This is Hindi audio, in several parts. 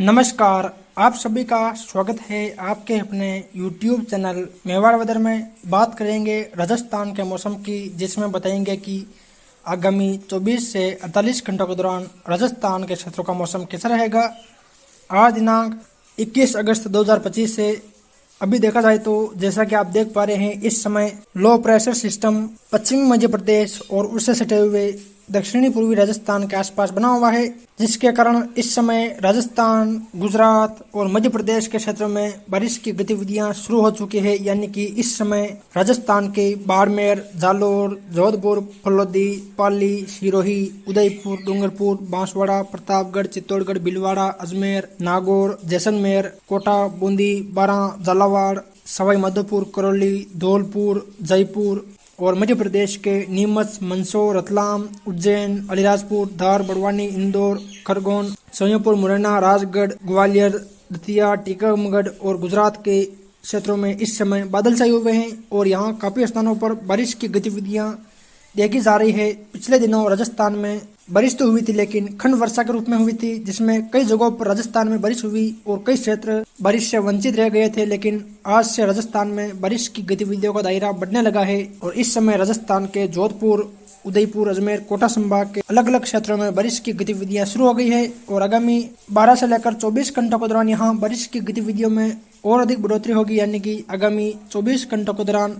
नमस्कार। आप सभी का स्वागत है आपके अपने YouTube चैनल मेवाड़ वेदर में। बात करेंगे राजस्थान के मौसम की, जिसमें बताएंगे कि आगामी 24 से 48 घंटों के दौरान राजस्थान के क्षेत्रों का मौसम कैसा रहेगा। आज दिनांक 21 अगस्त 2025 से अभी देखा जाए तो जैसा कि आप देख पा रहे हैं, इस समय लो प्रेशर सिस्टम पश्चिमी मध्य प्रदेश और उससे सटे हुए दक्षिणी पूर्वी राजस्थान के आसपास बना हुआ है, जिसके कारण इस समय राजस्थान, गुजरात और मध्य प्रदेश के क्षेत्रों में बारिश की गतिविधियां शुरू हो चुकी है। यानी कि इस समय राजस्थान के बाड़मेर, जालोर, जोधपुर, फलोदी, पाली, सिरोही, उदयपुर, डूंगरपुर, बांसवाड़ा, प्रतापगढ़, चित्तौड़गढ़, भीलवाड़ा, अजमेर, नागौर, जैसलमेर, कोटा, बूंदी, बारां, झालावाड़, सवाई माधोपुर, करौली, धौलपुर, जयपुर और मध्य प्रदेश के नीमच, मंदसौर, रतलाम, उज्जैन, अलीराजपुर, धार, बड़वानी, इंदौर, खरगोन, सोनीपत, मुरैना, राजगढ़, ग्वालियर, दतिया, टीकमगढ़ और गुजरात के क्षेत्रों में इस समय बादल छाए हुए हैं और यहाँ काफी स्थानों पर बारिश की गतिविधियां देखी जा रही है। पिछले दिनों राजस्थान में बारिश तो हुई थी, लेकिन खंड वर्षा के रूप में हुई थी, जिसमें कई जगहों पर राजस्थान में बारिश हुई और कई क्षेत्र बारिश से वंचित रह गए थे। लेकिन आज से राजस्थान में बारिश की गतिविधियों का दायरा बढ़ने लगा है और इस समय राजस्थान के जोधपुर, उदयपुर, अजमेर, कोटा संभाग के अलग अलग क्षेत्रों में बारिश की गतिविधियां शुरू हो गई है और आगामी 12 से लेकर 24 घंटों के दौरान यहाँ बारिश की गतिविधियों में और अधिक बढ़ोतरी होगी। यानी कि आगामी 24 घंटों के दौरान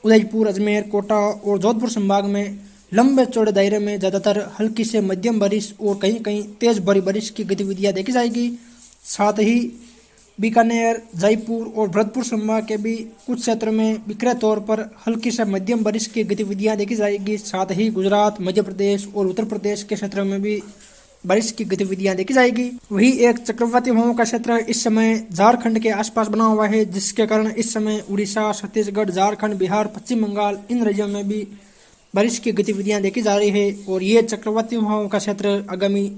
उदयपुर, अजमेर, कोटा और जोधपुर संभाग में लंबे चौड़े दायरे में ज्यादातर हल्की से मध्यम बारिश और कहीं कहीं तेज भारी बारिश की गतिविधियां देखी जाएगी। साथ ही बीकानेर, जयपुर और भरतपुर संभाग के भी कुछ क्षेत्रों में बिखरे तौर पर हल्की से मध्यम बारिश की गतिविधियां देखी जाएगी। साथ ही गुजरात, मध्य प्रदेश और उत्तर प्रदेश के क्षेत्रों में भी बारिश की गतिविधियां देखी जाएगी। वही एक चक्रवाती हवाओं का क्षेत्र इस समय झारखंड के आसपास बना हुआ है, जिसके कारण इस समय उड़ीसा, छत्तीसगढ़, झारखंड, बिहार, पश्चिम बंगाल इन राज्यों में भी बारिश की गतिविधियां देखी जा रही है और ये चक्रवाती हवाओं का क्षेत्र आगामी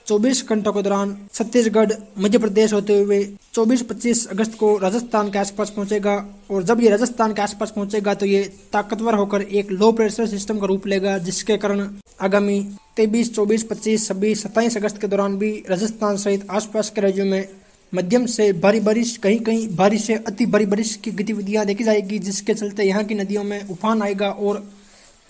24 घंटों के दौरान छत्तीसगढ़, मध्य प्रदेश होते हुए 24-25 अगस्त को राजस्थान के आसपास पहुंचेगा और जब ये राजस्थान के आसपास पहुंचेगा तो ये ताकतवर होकर एक लो प्रेशर सिस्टम का रूप लेगा, जिसके कारण आगामी 23, 24, 25, 26, 27 अगस्त के दौरान भी राजस्थान सहित आसपास के राज्यों में मध्यम से भारी बारिश, कहीं कहीं भारी से अति भारी बारिश की गतिविधियां देखी जाएगी, जिसके चलते यहाँ की नदियों में उफान आएगा और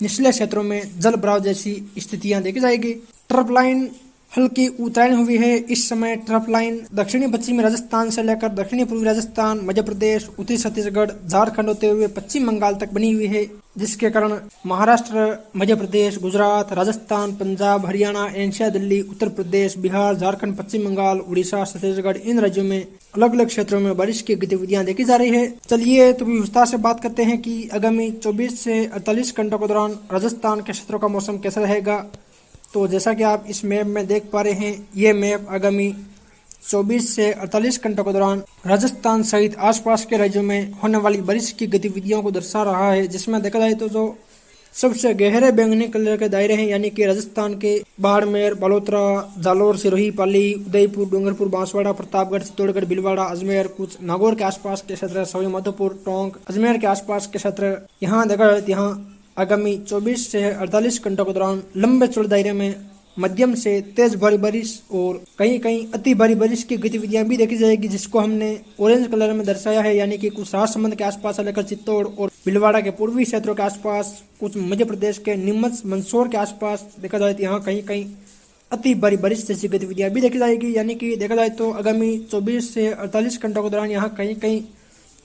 निचले क्षेत्रों में जल भराव जैसी स्थितियां देखी जाएगी। ट्रफ लाइन हल्की उत्तरायण हुई है। इस समय ट्रफ लाइन दक्षिणी पश्चिमी राजस्थान से लेकर दक्षिणी पूर्वी राजस्थान, मध्य प्रदेश, उत्तरी छत्तीसगढ़, झारखंड होते हुए पश्चिम बंगाल तक बनी हुई है, जिसके कारण महाराष्ट्र, मध्य प्रदेश, गुजरात, राजस्थान, पंजाब, हरियाणा, एनसीआर, दिल्ली, उत्तर प्रदेश, बिहार, झारखंड, पश्चिम बंगाल, उड़ीसा, छत्तीसगढ़ इन राज्यों में अलग अलग क्षेत्रों में बारिश की गतिविधियां देखी जा रही है। चलिए तो विस्तार से बात करते हैं कि आगामी 24 से 48 घंटों के दौरान राजस्थान के क्षेत्रों का मौसम कैसा रहेगा। तो जैसा कि आप इस मैप में देख पा रहे हैं, ये मैप आगामी 24 से 48 घंटों के दौरान राजस्थान सहित आसपास के राज्यों में होने वाली बारिश की गतिविधियों को दर्शा रहा है, जिसमें देखा जाए तो जो सबसे गहरे बैंगनी कलर के दायरे हैं, यानी कि राजस्थान के बाड़मेर, बालोतरा, जालोर, सिरोही, पाली, उदयपुर, डूंगरपुर, बांसवाड़ा, प्रतापगढ़, चित्तौड़गढ़, भीलवाड़ा, अजमेर, कुछ नागौर के आसपास के क्षेत्र, सवाई माधोपुर, टोंक, अजमेर के आसपास के क्षेत्र, यहाँ देखा जाए यहाँ आगामी 24 से 48 घंटों के दौरान लंबे चौड़े दायरे में मध्यम से तेज भारी बारिश और कहीं कहीं अति भारी बारिश की गतिविधियां भी देखी जाएगी, जिसको हमने ऑरेंज कलर में दर्शाया है। यानी कि कुछ राजसमंद के आसपास से लेकर चित्तौड़ और भीलवाड़ा के पूर्वी क्षेत्रों के आसपास, कुछ मध्य प्रदेश के नीमच, मंदसौर के आसपास देखा जाए तो यहाँ कहीं कहीं अति भारी बारिश जैसी गतिविधियां भी देखी जाएगी। यानी कि देखा जाए तो आगामी 24 से 48 घंटों के दौरान यहाँ कहीं कहीं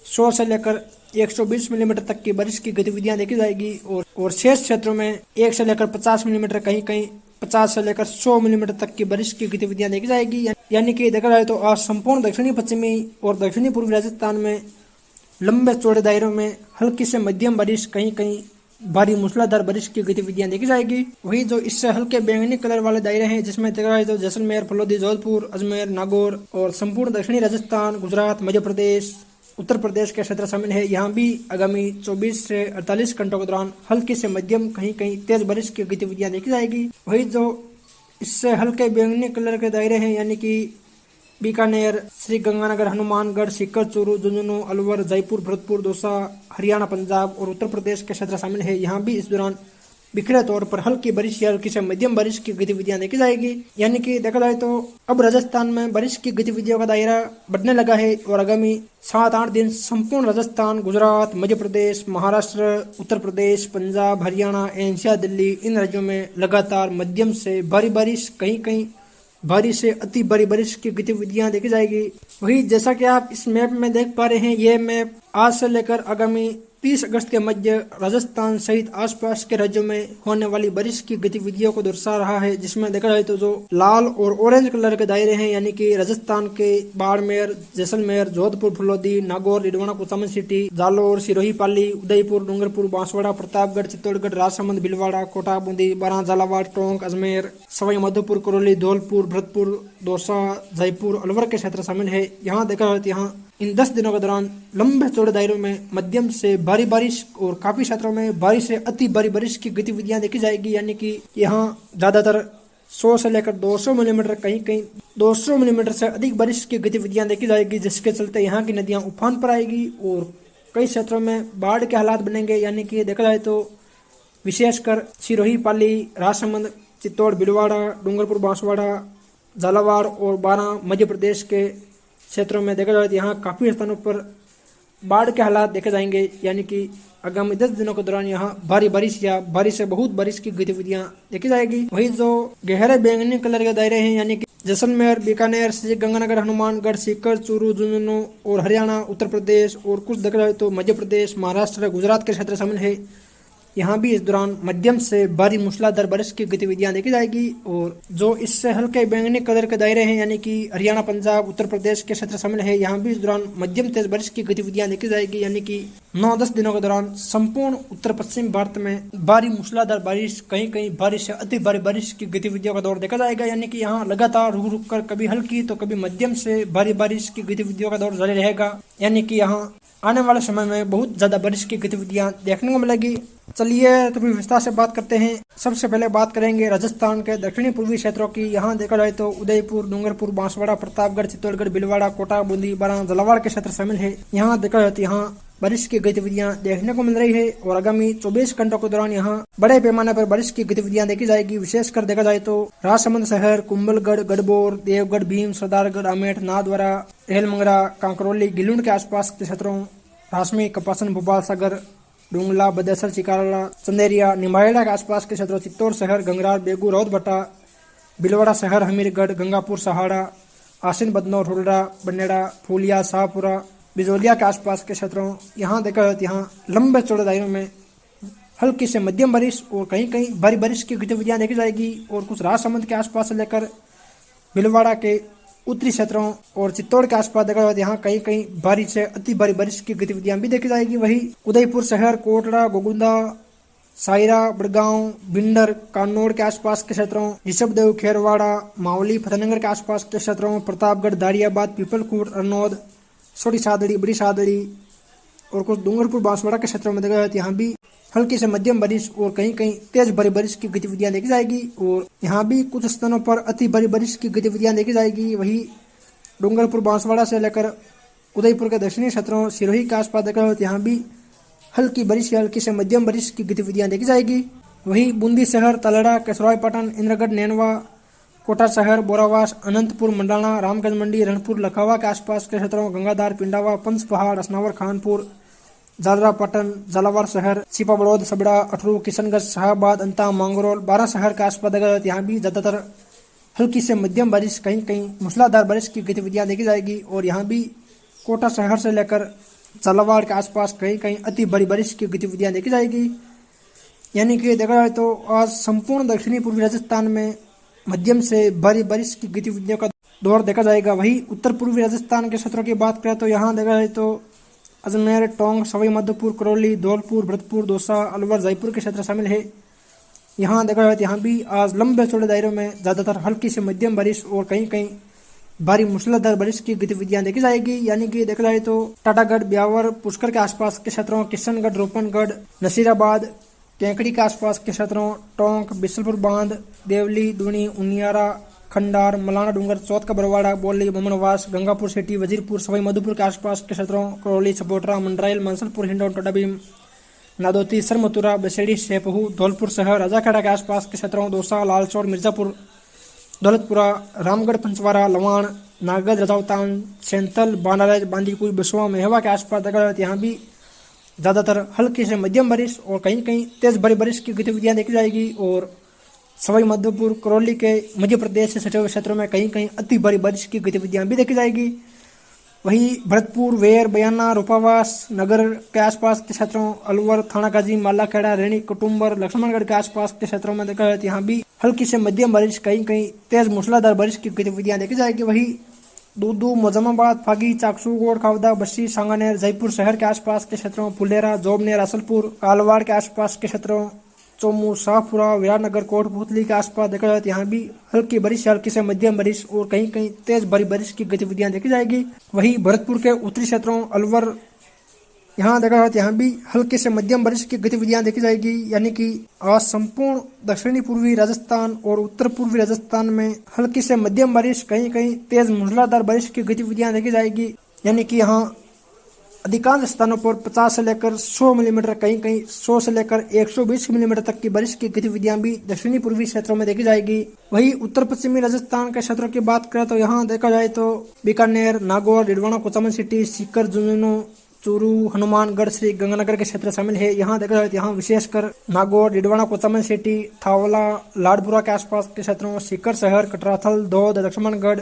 100 से लेकर 120 मिलीमीटर तक की बारिश की गतिविधियां देखी जाएगी और शेष क्षेत्रों में 1 से लेकर 50 मिलीमीटर, कहीं कहीं 50 से लेकर 100 मिलीमीटर तक की बारिश की गतिविधियां देखी जाएगी। यानी कि देखा जाए तो आज संपूर्ण दक्षिणी पश्चिमी और दक्षिणी पूर्वी राजस्थान में लंबे चौड़े दायरों में हल्की से मध्यम बारिश, कहीं कहीं भारी मूसलाधार बारिश की गतिविधियां देखी जाएगी। वही जो इससे हल्के बैंगनी कलर वाले दायरे हैं, जिसमें देखा जाए तो जैसलमेर, फलोदी, जोधपुर, अजमेर, नागौर और संपूर्ण दक्षिणी राजस्थान, गुजरात, मध्य प्रदेश, उत्तर प्रदेश के क्षेत्र शामिल है। यहाँ भी आगामी 24 से 48 घंटों के दौरान हल्की से मध्यम, कहीं कहीं तेज बारिश की गतिविधियां देखी जाएगी। वही जो इससे हल्के बैंगनी कलर के दायरे हैं, यानी कि बीकानेर, श्री गंगानगर, हनुमानगढ़, सीकर, चूरू, झुंझुनू, अलवर, जयपुर, भरतपुर, दौसा, हरियाणा, पंजाब और उत्तर प्रदेश के क्षेत्र शामिल है। यहाँ भी इस दौरान बिखरे तौर पर हल्की बारिश या हल्की से मध्यम बारिश की गतिविधियां देखी जाएगी। यानी कि देखा जाए तो अब राजस्थान में बारिश की गतिविधियों का दायरा बढ़ने लगा है और आगामी 7-8 दिन संपूर्ण राजस्थान, गुजरात, मध्य प्रदेश, महाराष्ट्र, उत्तर प्रदेश, पंजाब, हरियाणा, एनसीआर, दिल्ली, इन राज्यों में लगातार मध्यम से भारी बारिश, कहीं कहीं भारी से अति भारी बारिश की गतिविधियां देखी जाएगी। वही जैसा कि आप इस मैप में देख पा रहे हैं, ये मैप आज से लेकर आगामी 30 अगस्त के मध्य राजस्थान सहित आसपास के राज्यों में होने वाली बारिश की गतिविधियों को दर्शा रहा है, जिसमें देखा जाए तो जो लाल और ऑरेंज कलर के दायरे हैं, यानी कि राजस्थान के बाड़मेर, जैसलमेर, जोधपुर, फुलौदी, नागौर, रिडवाना, कुचामन सिटी, जालोर, सिरोही, पाली, उदयपुर, डूंगरपुर, बांसवाड़ा, प्रतापगढ़, चित्तौड़गढ़, राजसमंद, भीलवाड़ा, कोटा, बूंदी, बारां, झालावाड़, टोंक, अजमेर, सवाई माधोपुर, करौली, धौलपुर, भरतपुर, दौसा, जयपुर, अलवर के क्षेत्र शामिल है। यहाँ देखा जाए तो यहाँ इन 10 दिनों के दौरान लंबे चौड़े दायरों में मध्यम से भारी बारिश और काफी क्षेत्रों में भारी से अति भारी बारिश की गतिविधियां देखी जाएगी। यानी कि यहाँ ज्यादातर 100 से लेकर 200 मिलीमीटर, कहीं कहीं 200 मिलीमीटर से अधिक बारिश की गतिविधियां देखी जाएगी, जिसके चलते यहाँ की नदियां उफान पर आएगी और कई क्षेत्रों में बाढ़ के हालात बनेंगे। यानी कि देखा जाए तो विशेषकर सिरोही, पाली, राजसमंद, चित्तौड़, भीलवाड़ा, डूंगरपुर, बांसवाड़ा, झालावाड़ और बारां मध्य प्रदेश के क्षेत्रों में देखा जाए तो यहाँ काफी स्थानों पर बाढ़ के हालात देखे जाएंगे। यानी कि आगामी 10 दिनों के दौरान यहाँ भारी बारिश या भारी से बहुत बारिश की गतिविधियां देखी जाएगी। वही जो गहरे बैंगनी कलर के दायरे हैं, यानी कि जैसलमेर, बीकानेर, गंगानगर, हनुमानगढ़, सीकर, चूरू, झुंझुनू और हरियाणा, उत्तर प्रदेश और कुछ देखा जाए तो मध्य प्रदेश, महाराष्ट्र, गुजरात के क्षेत्र शामिल है। यहाँ भी इस दौरान मध्यम से भारी मूसलाधार बारिश की गतिविधियां देखी जाएगी। और जो इससे हल्के बैंगनी कलर के दायरे हैं, यानी कि हरियाणा, पंजाब, उत्तर प्रदेश के क्षेत्र शामिल है, यहाँ भी इस दौरान मध्यम तेज बारिश की गतिविधियां देखी जाएगी। यानी कि 9-10 दिनों के दौरान संपूर्ण उत्तर पश्चिम भारत में भारी मूसलाधार बारिश, कहीं कहीं भारी से अति भारी बारिश की गतिविधियों का दौर देखा जाएगा। यानी कि यहाँ लगातार रुक रुक कर कभी हल्की तो कभी मध्यम से भारी बारिश की गतिविधियों का दौर जारी रहेगा। यानी कि यहाँ आने वाले समय में बहुत ज्यादा बारिश की गतिविधियां देखने को मिलेगी। चलिए तो भी विस्तार से बात करते हैं। सबसे पहले बात करेंगे राजस्थान के दक्षिणी पूर्वी क्षेत्रों की। यहाँ देखा जाए तो उदयपुर, डूंगरपुर, बांसवाड़ा, प्रतापगढ़, चित्तौड़गढ़, भीलवाड़ा, कोटा, बूंदी, बारां, झालावाड़ के क्षेत्र शामिल है। यहाँ देखा जाए तो यहाँ बारिश की गतिविधियां देखने को मिल रही है और आगामी 24 घंटों के दौरान यहाँ बड़े पैमाने पर बारिश की गतिविधियां देखी जाएगी। विशेषकर देखा जाए तो राजसमंद शहर, कुंभलगढ़, गढ़बोर, देवगढ़, भीम, सरदारगढ़, अमेठ, नाथद्वारा, रेलमंगरा, कांकरौली, गिलुंड के आसपास के क्षेत्रों, रासमी, कपासन, भोपाल, सागर, डूंगला, बदेसर, चिकारा, चंदेरिया, निम्बाहेड़ा के आसपास के क्षेत्रों, चित्तौड़ शहर, गंगरार, बेगू, राउतभट्टा, भीलवाड़ा शहर, हमीरगढ़, गंगापुर, सहाड़ा, आसिन, बदनौर, हुलरा, बनेड़ा, फूलिया, शाहपुरा, बिजोलिया के आसपास के क्षेत्रों, यहाँ देखा जाए यहाँ लंबे चौड़े दायरों में हल्की से मध्यम बारिश और कहीं कहीं भारी बारिश की गतिविधियां देखी जाएगी। और कुछ राजसमंद के आसपास से लेकर भीलवाड़ा के उत्तरी क्षेत्रों और चित्तौड़ के आसपास देखा जाए यहाँ कहीं कहीं भारी से अति भारी बारिश की गतिविधियां भी देखी जाएगी। वही उदयपुर शहर, कोटड़ा, गोगुंदा, सायरा, बड़गांव, भिंडर, कान्नौड़ के आसपास के क्षेत्रों, ऋषभदेव, खेरवाड़ा, मावली, फतेहनगर के आसपास के क्षेत्रों, प्रतापगढ़, दारियाबाद, पीपलकूट, अरनौद, छोटी सादड़ी, बड़ी सादड़ी और कुछ डूंगरपुर, बांसवाड़ा के क्षेत्रों में देखा जाए यहाँ भी हल्की से मध्यम बारिश और कहीं कहीं तेज भारी बारिश की गतिविधियां देखी जाएगी। और यहाँ भी कुछ स्थानों पर अति भारी बारिश की गतिविधियां देखी जाएगी। वही डूंगरपुर, बांसवाड़ा से लेकर उदयपुर के दक्षिणी क्षेत्रों, सिरोही के आसपास देखा जाए यहाँ भी हल्की बारिश या हल्की से मध्यम बारिश की गतिविधियां देखी जाएगी। वही बूंदी शहर, तलड़ा, केसरायपाटन, इंद्रगढ़, नैनवा, कोटा शहर, बोरावास, अनंतपुर, मंडाना, रामगंज मंडी, रणपुर, लखावा के आसपास के क्षेत्रों, गंगाधार, पिंडावा, पंच पहाड़, असनावर, खानपुर, जालरापाटन, झालावाड़ शहर, छिपा बड़ौद, सबड़ा, अठरू, किशनगंज, शाहबाद, अंता, मांगरोल, 12 शहर के आसपास यहाँ भी ज्यादातर हल्की से मध्यम बारिश, कहीं कहीं मूसलाधार बारिश की गतिविधियां देखी जाएगी। और यहाँ भी कोटा शहर से लेकर झालावाड़ के आसपास कहीं कहीं अति भारी बारिश की गतिविधियां देखी जाएगी। यानी कि देखा जाए तो आज संपूर्ण दक्षिणी पूर्वी राजस्थान में मध्यम से भारी बारिश की गतिविधियों का दौर देखा जाएगा। वही उत्तर पूर्वी राजस्थान के क्षेत्रों की बात करें तो यहाँ देखा जाए तो अजमेर, टोंक, सवाई माधोपुर, करौली, धौलपुर, भरतपुर, दौसा, अलवर, जयपुर के क्षेत्र शामिल है। यहाँ देखा जाए तो यहाँ भी आज लंबे चौड़े दायरों में ज्यादातर हल्की से मध्यम बारिश और कहीं कहीं भारी मूसलाधार बारिश की गतिविधियां देखी जाएगी। यानी कि देखा जाए तो टाटागढ़, ब्यावर, पुष्कर के आसपास के क्षेत्रों, किशनगढ़, रोपनगढ़, नसीराबाद, केंकड़ी के आसपास के क्षेत्रों, टोंक, बिसलपुर बांध, देवली, दूनी, उनियारा, खंडार, मलाना डूंगर, चौथ का बरवाड़ा, बोली, बमनवास, गंगापुर सिटी, वजीरपुर, सवाई माधोपुर के आसपास के क्षेत्रों, करौली, छपोटरा, मंडराइल, मंसलपुर, हिंडौन, टोडाभीम, नादौती, सरमथुरा, बसेड़ी, शेपहू, धौलपुर शहर, राजाखेड़ा के आसपास के क्षेत्रों, दौसा, लालसोट, मिर्जापुर, दौलतपुरा, रामगढ़, पंचवारा, लवाण, नागद, रजावतान, सेंथल, बानारज, बांदीकुई, बसवा, मेहवा के आसपास देखा जाए यहाँ भी ज़्यादातर हल्की से मध्यम बारिश और कहीं कहीं तेज बड़ी बारिश की गतिविधियां देखी जाएगी। और सवाई माधोपुर, करौली के मध्य प्रदेश से सटे हुए क्षेत्रों में कहीं कहीं अति बड़ी बारिश की गतिविधियां भी देखी जाएगी। वहीं भरतपुर, वेर, बयाना, रूपावास नगर के आसपास के क्षेत्रों, अलवर, थानागाजी, मालाखेड़ा, रेणी, कुटुम्बर, लक्ष्मणगढ़ के आसपास के क्षेत्रों में देखा जाए तो यहाँ भी हल्की से मध्यम बारिश, कहीं कहीं तेज मूसलाधार बारिश की गतिविधियां देखी जाएगी। वहीं दूदू, मोजमाबाद, फागी, चाकसू, गोड़, खावदा, बस्सी, सांगानेर, जयपुर शहर के आसपास के क्षेत्रों, फुलेरा, जोबनेर, असलपुर, कालवाड़ के आसपास के क्षेत्रों, चोमू, शाहपुरा, विराटनगर, कोटपुतली के आसपास देखा जाए तो यहाँ भी हल्की बारिश, हल्की से मध्यम बारिश और कहीं कहीं तेज बड़ी बारिश की गतिविधियां देखी जाएगी। वहीं भरतपुर के उत्तरी क्षेत्रों, अलवर, यहाँ देखा जाए तो यहाँ भी हल्की से मध्यम बारिश की गतिविधियां देखी जाएगी। यानी कि आज संपूर्ण दक्षिणी पूर्वी राजस्थान और उत्तर पूर्वी राजस्थान में हल्की से मध्यम बारिश, कहीं कहीं तेज मूसलाधार बारिश की गतिविधियां देखी जाएगी। यानी कि यहाँ अधिकांश स्थानों पर 50 से लेकर 100 मिलीमीटर, कहीं कहीं 100 से लेकर 120 मिलीमीटर तक की बारिश की गतिविधियां भी दक्षिणी पूर्वी क्षेत्रों में देखी जाएगी। वहीं उत्तर पश्चिमी राजस्थान के क्षेत्रों की बात करें तो यहाँ देखा जाए तो बीकानेर, नागौर, डिडवाना, कोचामन सिटी, सीकर, झुंझुनू, चूरू, हनुमानगढ़, श्री गंगानगर के क्षेत्र शामिल है। यहाँ देखा जाए तो यहाँ विशेषकर नागौर, डिडवाना, कोचामन सिटी, थावला, लाडपुरा के आसपास के क्षेत्रों, सीकर शहर, कटराथल, दौद, लक्ष्मणगढ़,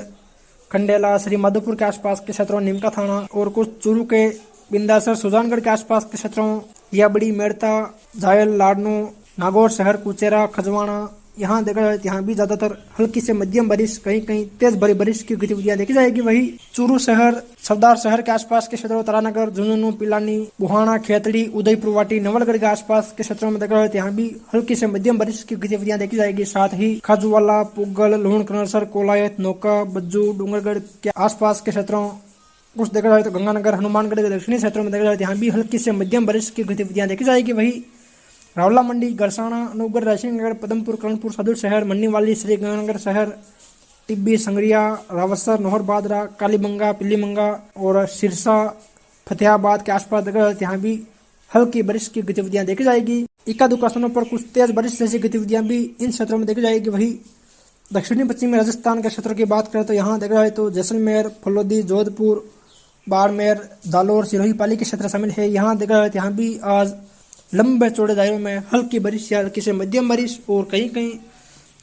खंडेला, श्री माधोपुर के आसपास के क्षेत्रों, नीमका थाना और कुछ चूरू के बिंदासर, सुजानगढ़ के आसपास के क्षेत्रों, याबड़ी, मेड़ता, झायल, लाडनू, नागौर शहर, कुचेरा, खजवाना, यहाँ देखा जाए यहाँ भी ज्यादातर हल्की से मध्यम बारिश, कहीं कहीं तेज बड़ी बारिश की गतिविधियां देखी जाएगी। वही चूरू शहर, सरदार शहर के आसपास के क्षेत्रों, तारानगर, झुंझुनू, पिलानी, बुहाना, खेतड़ी, उदयपुर वाटी, नवलगढ़ के आसपास के क्षेत्रों में देखा जाए यहाँ भी हल्की से मध्यम बारिश की गतिविधियां देखी जाएगी। साथ ही खाजूवाला, पुगल, लूण, कनरसर, कोलायत, नौका, बज्जू, डूंगरगढ़ के आसपास के क्षेत्रों, कुछ देखा जाए तो गंगानगर, हनुमानगढ़ के दक्षिणी क्षेत्रों में देखा जाए यहाँ भी हल्की से मध्यम बारिश की गतिविधियां देखी जाएगी। वही रावला मंडी, गरसाना, अनूपगढ़, रायसिंहगढ़, पदमपुर, कर्णपुर, सदर शहर, मन्नीवाली, श्री गंगानगर शहर, टिब्बी, संगरिया, रावसर, नोहर बादरा, कालीबंगा, पिल्लीमंगा और सिरसा, फतेहाबाद के आसपास देखा जाए यहाँ भी हल्की बारिश की गतिविधियां देखी जाएगी। इक्का दुक्का स्थानों पर कुछ तेज बारिश जैसी गतिविधियां भी इन क्षेत्रों में देखी जाएगी। वही दक्षिणी पश्चिमी राजस्थान के क्षेत्रों की बात करें तो यहाँ देखा जाए तो जैसलमेर, फलोदी, जोधपुर, बाड़मेर, जालोर, सिरोही पाली के क्षेत्र शामिल है। यहाँ देखा जाए तो यहाँ भी आज लंबे चौड़े दायरों में हल्की बारिश या हल्की से मध्यम बारिश और कहीं कहीं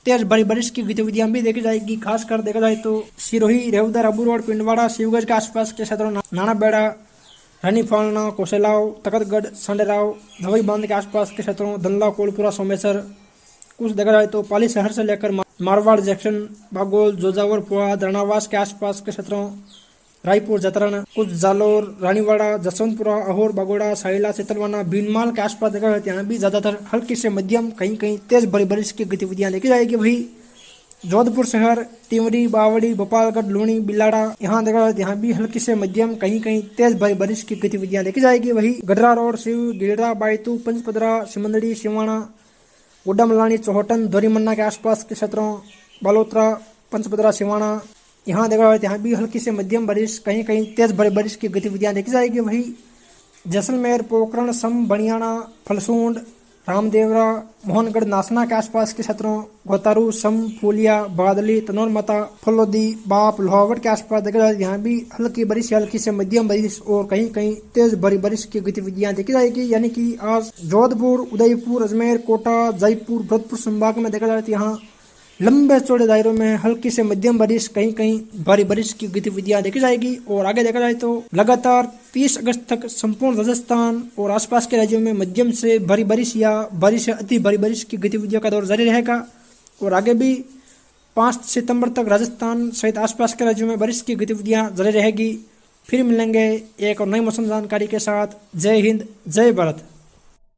तेज बड़ी बारिश की गतिविधियां भी देखी जाएगी। खासकर देखा जाए तो सिरोही, रेवदर, अबू रोड, पिंडवाड़ा, शिवगंज के आसपास के क्षेत्रों, नानाबेड़ा, रानी फालना, कोसेलाव, तकतगढ़, संडेराव, धवई बांध के आसपास के क्षेत्रों, धनला, कोलपुरा, सोमेश्वर, कुछ देखा जाए तो पाली शहर से लेकर मारवाड़, जैक्शन, बागोल, जोजावर, पुआध, रणावास के आसपास के क्षेत्रों, रायपुर, जतरण, कुछ जालोर, रानीवाड़ा, जसवंतपुरा, अहोर, बागोड़ा, साइला, चितलवाना, भीनमाल के आसपास देखा जाए यहाँ भी ज्यादातर हल्की से मध्यम, कहीं कहीं तेज बड़ी बारिश की गतिविधियां देखी जाएगी। वही जोधपुर शहर, तिमरी, बावड़ी, गोपालगढ़, लूणी, बिलाड़ा, यहाँ देखा जाए यहाँ भी हल्की से मध्यम, कहीं कहीं तेज बड़ी बारिश की गतिविधियां देखी जाएगी। वही गडरा रोड, शिव, गिलड़ा, बायतू, पंचपदरा, सिमंदड़ी, सिवाणा, गुड्डामलानी, चौहटन, धोरीमन्ना के आसपास के क्षेत्रों, बालोतरा, पंचपदरा, सिवाणा, यहाँ देखा जाए यहाँ भी हल्की से मध्यम बारिश, कहीं कहीं तेज बड़ी बारिश की गतिविधियां देखी जाएगी। वही जैसलमेर, पोखरण, सम, बनियाना, फलसूंड, रामदेवरा, मोहनगढ़, नासना के आसपास के क्षेत्रों, गोतारू, सम, फूलिया, बादली, तनोरमता, फलोदी, बाप, लोहावट के आसपास देखा जाए यहाँ भी हल्की बारिश या हल्की से मध्यम बारिश और कहीं कहीं तेज बड़ी बारिश की गतिविधियां देखी जाएगी। यानी कि आज जोधपुर, उदयपुर, अजमेर, कोटा, जयपुर, भरतपुर संभाग में देखा जाए तो यहाँ लंबे चौड़े दायरों में हल्की से मध्यम बारिश, कहीं कहीं भारी बारिश की गतिविधियां देखी जाएगी। और आगे देखा जाए तो लगातार 30 अगस्त तक संपूर्ण राजस्थान और आसपास के राज्यों में मध्यम से भारी बारिश या बारिश से अति भारी बारिश की गतिविधियों का दौर जारी रहेगा। और आगे भी 5 सितंबर तक राजस्थान सहित आसपास के राज्यों में बारिश की गतिविधियां जारी रहेगी। फिर मिलेंगे एक और नई मौसम जानकारी के साथ। जय हिंद, जय भारत।